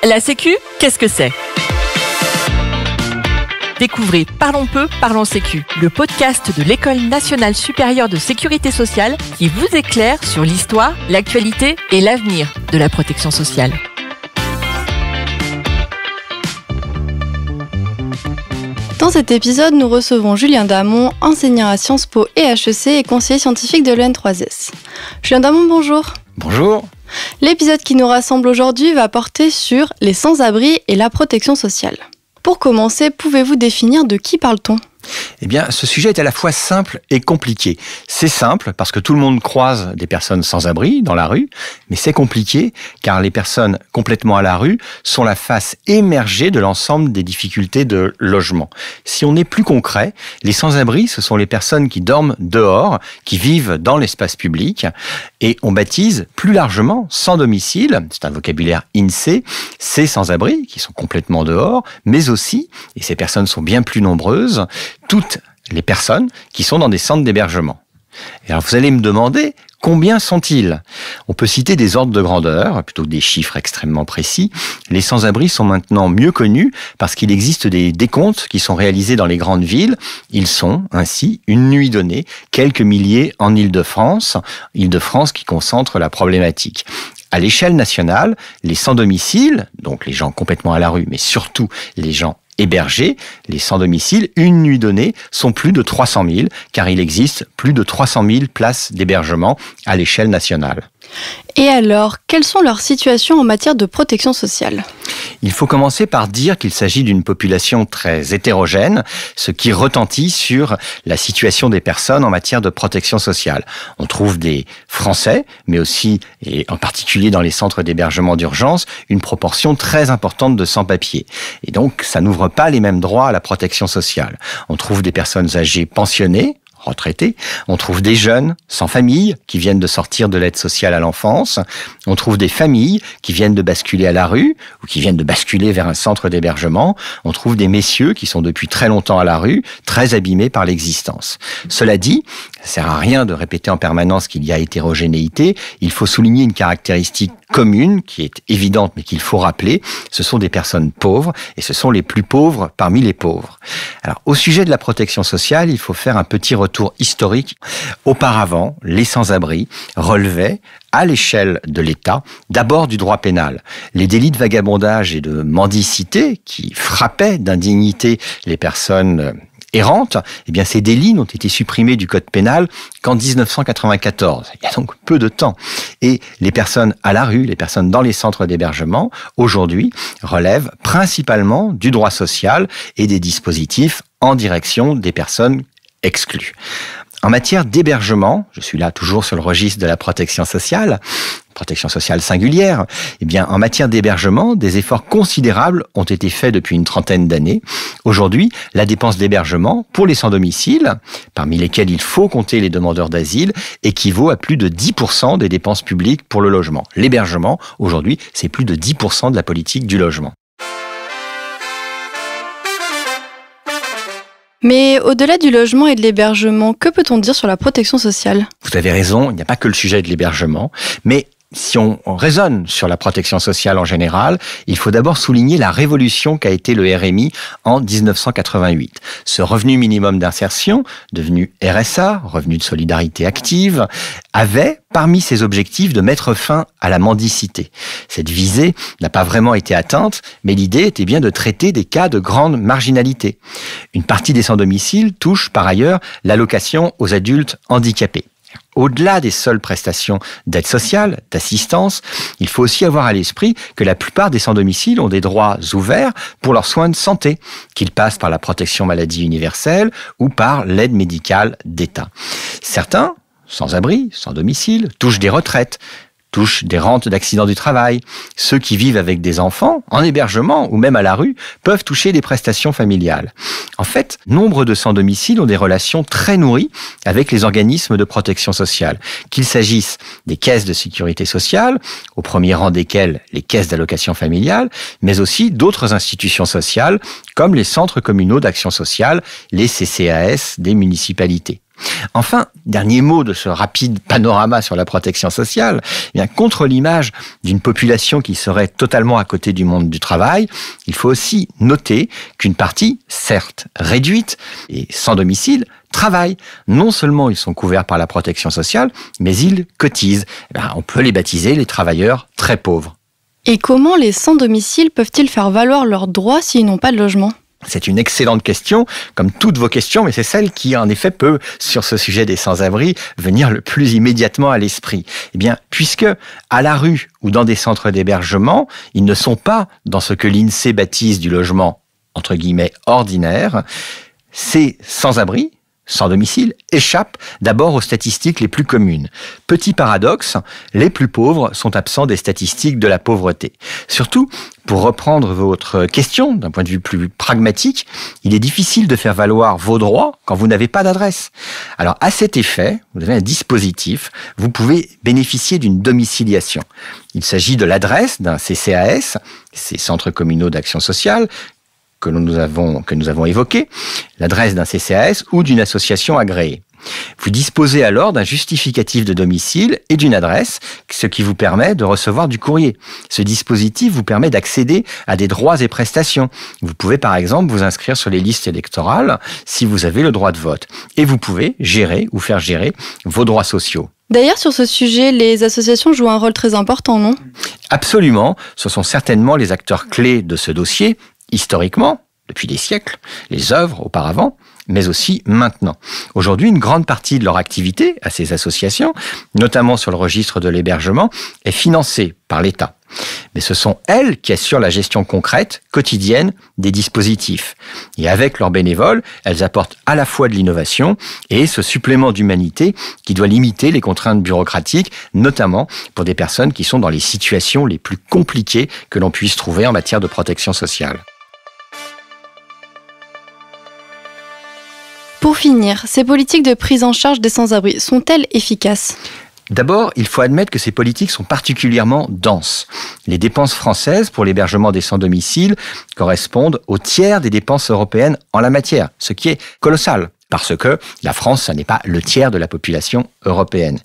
La Sécu, qu'est-ce que c'est ? Découvrez Parlons peu, parlons Sécu, le podcast de l'École nationale supérieure de sécurité sociale qui vous éclaire sur l'histoire, l'actualité et l'avenir de la protection sociale. Dans cet épisode, nous recevons Julien Damon, enseignant à Sciences Po et HEC et conseiller scientifique de l'EN3S. Julien Damon, bonjour. Bonjour. L'épisode qui nous rassemble aujourd'hui va porter sur les sans-abri et la protection sociale. Pour commencer, pouvez-vous définir de qui parle-t-on ? Eh bien, ce sujet est à la fois simple et compliqué. C'est simple parce que tout le monde croise des personnes sans abri dans la rue, mais c'est compliqué car les personnes complètement à la rue sont la face émergée de l'ensemble des difficultés de logement. Si on est plus concret, les sans-abri, ce sont les personnes qui dorment dehors, qui vivent dans l'espace public, et on baptise plus largement sans domicile, c'est un vocabulaire INSEE, ces sans-abri qui sont complètement dehors, mais aussi, et ces personnes sont bien plus nombreuses, toutes les personnes qui sont dans des centres d'hébergement. Et alors vous allez me demander, combien sont-ils ? On peut citer des ordres de grandeur, plutôt que des chiffres extrêmement précis. Les sans-abri sont maintenant mieux connus parce qu'il existe des décomptes qui sont réalisés dans les grandes villes. Ils sont ainsi, une nuit donnée, quelques milliers en Île-de-France qui concentre la problématique. À l'échelle nationale, les sans-domicile, donc les gens complètement à la rue, mais surtout les gens hébergés, les sans-domicile, une nuit donnée, sont plus de 300 000, car il existe plus de 300 000 places d'hébergement à l'échelle nationale. Et alors, quelles sont leurs situations en matière de protection sociale ? Il faut commencer par dire qu'il s'agit d'une population très hétérogène, ce qui retentit sur la situation des personnes en matière de protection sociale. On trouve des Français, mais aussi, et en particulier dans les centres d'hébergement d'urgence, une proportion très importante de sans-papiers. Et donc, ça n'ouvre pas les mêmes droits à la protection sociale. On trouve des personnes âgées pensionnées, retraités. On trouve des jeunes sans famille qui viennent de sortir de l'aide sociale à l'enfance. On trouve des familles qui viennent de basculer à la rue ou qui viennent de basculer vers un centre d'hébergement. On trouve des messieurs qui sont depuis très longtemps à la rue, très abîmés par l'existence. Cela dit, ça sert à rien de répéter en permanence qu'il y a hétérogénéité. Il faut souligner une caractéristique commune qui est évidente mais qu'il faut rappeler. Ce sont des personnes pauvres et ce sont les plus pauvres parmi les pauvres. Alors, au sujet de la protection sociale, il faut faire un petit retour historique. Auparavant, les sans-abri relevaient à l'échelle de l'État, d'abord du droit pénal. Les délits de vagabondage et de mendicité qui frappaient d'indignité les personnes errantes, eh bien ces délits n'ont été supprimés du code pénal qu'en 1994. Il y a donc peu de temps. Et les personnes à la rue, les personnes dans les centres d'hébergement, aujourd'hui, relèvent principalement du droit social et des dispositifs en direction des personnes exclues. En matière d'hébergement, je suis là toujours sur le registre de la protection sociale singulière, eh bien, en matière d'hébergement, des efforts considérables ont été faits depuis une trentaine d'années. Aujourd'hui, la dépense d'hébergement pour les sans-domicile, parmi lesquels il faut compter les demandeurs d'asile, équivaut à plus de 10% des dépenses publiques pour le logement. L'hébergement, aujourd'hui, c'est plus de 10% de la politique du logement. Mais au-delà du logement et de l'hébergement, que peut-on dire sur la protection sociale ? Vous avez raison, il n'y a pas que le sujet de l'hébergement, mais si on raisonne sur la protection sociale en général, il faut d'abord souligner la révolution qu'a été le RMI en 1988. Ce revenu minimum d'insertion, devenu RSA, revenu de solidarité active, avait parmi ses objectifs de mettre fin à la mendicité. Cette visée n'a pas vraiment été atteinte, mais l'idée était bien de traiter des cas de grande marginalité. Une partie des sans-domicile touche par ailleurs l'allocation aux adultes handicapés. Au-delà des seules prestations d'aide sociale, d'assistance, il faut aussi avoir à l'esprit que la plupart des sans-domicile ont des droits ouverts pour leurs soins de santé, qu'ils passent par la protection maladie universelle ou par l'aide médicale d'État. Certains, sans-abri, sans-domicile, touchent des retraites, touchent des rentes d'accident du travail. Ceux qui vivent avec des enfants, en hébergement ou même à la rue, peuvent toucher des prestations familiales. En fait, nombre de sans-domicile ont des relations très nourries avec les organismes de protection sociale, qu'il s'agisse des caisses de sécurité sociale, au premier rang desquelles les caisses d'allocation familiale, mais aussi d'autres institutions sociales, comme les centres communaux d'action sociale, les CCAS des municipalités. Enfin, dernier mot de ce rapide panorama sur la protection sociale, eh bien, contre l'image d'une population qui serait totalement à côté du monde du travail, il faut aussi noter qu'une partie, certes réduite et sans domicile, travaillent. Non seulement ils sont couverts par la protection sociale, mais ils cotisent. On peut les baptiser les travailleurs très pauvres. Et comment les sans-domicile peuvent-ils faire valoir leurs droits s'ils n'ont pas de logement ? C'est une excellente question, comme toutes vos questions, mais c'est celle qui, en effet, peut, sur ce sujet des sans-abri, venir le plus immédiatement à l'esprit. Eh bien, puisque à la rue ou dans des centres d'hébergement, ils ne sont pas dans ce que l'INSEE baptise du logement, entre guillemets, ordinaire, ces sans-abri, sans domicile, échappent d'abord aux statistiques les plus communes. Petit paradoxe, les plus pauvres sont absents des statistiques de la pauvreté. Surtout, pour reprendre votre question d'un point de vue plus pragmatique, il est difficile de faire valoir vos droits quand vous n'avez pas d'adresse. Alors, à cet effet, vous avez un dispositif, vous pouvez bénéficier d'une domiciliation. Il s'agit de l'adresse d'un CCAS, ces centres communaux d'action sociale, que nous avons évoqué, l'adresse d'un CCAS ou d'une association agréée. Vous disposez alors d'un justificatif de domicile et d'une adresse, ce qui vous permet de recevoir du courrier. Ce dispositif vous permet d'accéder à des droits et prestations. Vous pouvez par exemple vous inscrire sur les listes électorales si vous avez le droit de vote. Et vous pouvez gérer ou faire gérer vos droits sociaux. D'ailleurs, sur ce sujet, les associations jouent un rôle très important, non ? Absolument, ce sont certainement les acteurs clés de ce dossier, historiquement, depuis des siècles, les œuvres auparavant, mais aussi maintenant. Aujourd'hui, une grande partie de leur activité à ces associations, notamment sur le registre de l'hébergement, est financée par l'État. Mais ce sont elles qui assurent la gestion concrète, quotidienne, des dispositifs. Et avec leurs bénévoles, elles apportent à la fois de l'innovation et ce supplément d'humanité qui doit limiter les contraintes bureaucratiques, notamment pour des personnes qui sont dans les situations les plus compliquées que l'on puisse trouver en matière de protection sociale. Pour finir, ces politiques de prise en charge des sans-abri sont-elles efficaces ? D'abord, il faut admettre que ces politiques sont particulièrement denses. Les dépenses françaises pour l'hébergement des sans-domicile correspondent au tiers des dépenses européennes en la matière, ce qui est colossal. Parce que la France, ça n'est pas le tiers de la population européenne.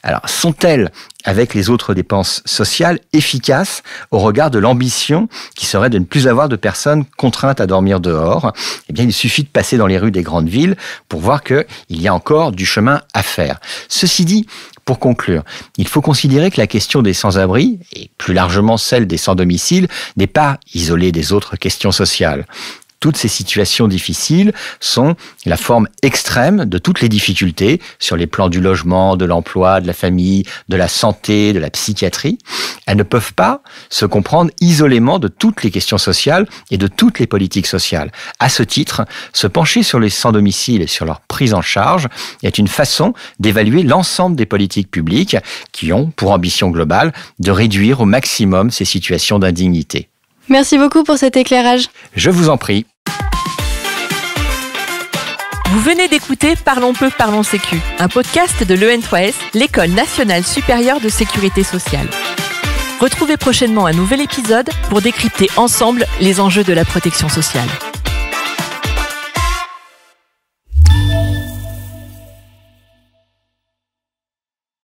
Alors, sont-elles, avec les autres dépenses sociales, efficaces au regard de l'ambition qui serait de ne plus avoir de personnes contraintes à dormir dehors ? Eh bien, il suffit de passer dans les rues des grandes villes pour voir qu'il y a encore du chemin à faire. Ceci dit, pour conclure, il faut considérer que la question des sans-abri, et plus largement celle des sans-domicile, n'est pas isolée des autres questions sociales. Toutes ces situations difficiles sont la forme extrême de toutes les difficultés sur les plans du logement, de l'emploi, de la famille, de la santé, de la psychiatrie. Elles ne peuvent pas se comprendre isolément de toutes les questions sociales et de toutes les politiques sociales. À ce titre, se pencher sur les sans-domicile et sur leur prise en charge est une façon d'évaluer l'ensemble des politiques publiques qui ont pour ambition globale de réduire au maximum ces situations d'indignité. Merci beaucoup pour cet éclairage. Je vous en prie. Vous venez d'écouter Parlons peu, parlons sécu, un podcast de l'EN3S, l'École nationale supérieure de sécurité sociale. Retrouvez prochainement un nouvel épisode pour décrypter ensemble les enjeux de la protection sociale.